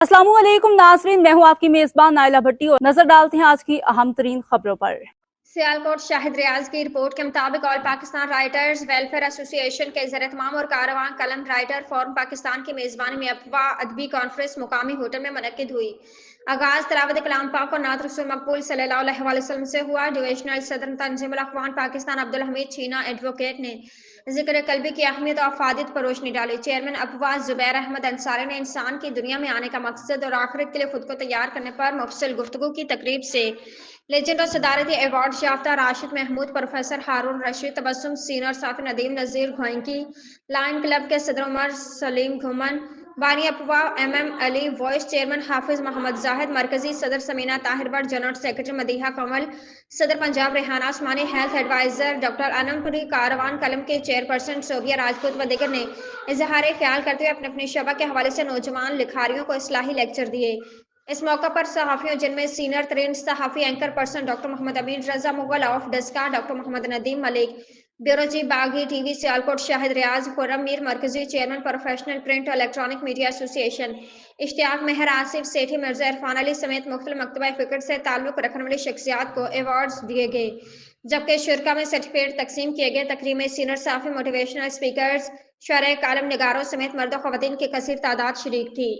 अस्सलाम वालेकुम नाज़रीन, मैं हूँ आपकी मेज़बान नाइला भट्टी और नजर डालते हैं आज की अहम तरीन खबरों पर। सियालकोट शाहिद रियाज की रिपोर्ट के मुताबिक all Pakistan writers welfare association के ज़ेर-ए-एहतमाम और कारवां कलम राइटर फोरम पाकिस्तान की मेज़बानी में अफवाह अदबी कॉन्फ्रेंस मुकामी होटल में मुनक्किद हुई। आगाज़ तिलावत कलाम पाक और नात रसूल मकबूल सल्लल्लाहु अलैहि वसल्लम से हुआ। डिविजनल सदर तंजीमुल अखवान पाकिस्तान अब्दुल हमीद छीना एडवोकेट ने जिक्र कल्बी की अहमियत और अफादियत पर रोशनी डाली। चेयरमैन अफवाह जुबैर अहमद अंसारी ने इंसान की दुनिया में आने का मकसद और आखिरत के लिए खुद को तैयार करने पर मुफस्सिल गुफ्तगू की तकरीब से लेजेंड और सदारती अवार्ड याफ्ता राशिद महमूद, प्रोफेसर हारून रशीद, तबस्सुम सीनियर साफी नदीम नज़ीर घोइंकी, लायन क्लब के सदर उमर सलीम घुमन, बानी अफवाह MM अली, वाइस चेयरमैन हाफिज मोहम्मद जाहिद, मरकजी सदर समीना ताहिर भट्ट, जनरल सेक्रेटरी मदीहा कमल, सदर पंजाब रेहाना उस्मानी, हेल्थ एडवाइजर डॉक्टर अनमपुरी, कारवान कलम के चेयरपर्सन सोबिया राजपूत व दीगर ने इजहार ख्याल करते हुए अपने अपने शबा के हवाले से नौजवान लिखारियों को इस्लाही लेक्चर दिए। इस मौका पर सहाफ़ियों जिनमें सीनियर तरीन सहाफ़ी anchor person doctor Mohammad Amin Raza Mughal of Daska, doctor Mohammad Nadeem Malik, bureau chief Baaghi TV Sialkot Shahid Riaz, Khurram Mir मरकजी चेयरमैन प्रोफेशनल प्रिंट और electronic media association, Ishtiaq Mehar, Asif Sethi, Mirza Irfan Ali समेत मुख्तलिफ मकतबा फ़िक्र से ताल्लुक़ रखने वाली शख्सियात को अवार्ड्स दिए गए, जबकि शुरा में सर्टिफिकेट तकसीम किए गए। तकरीब में सीनियर सहाफ़ी, मोटिवेशनल स्पीकर्स, शरह कालम निगारों समेत मर्द व ख़वातीन की कसीर तादाद शरीक थी।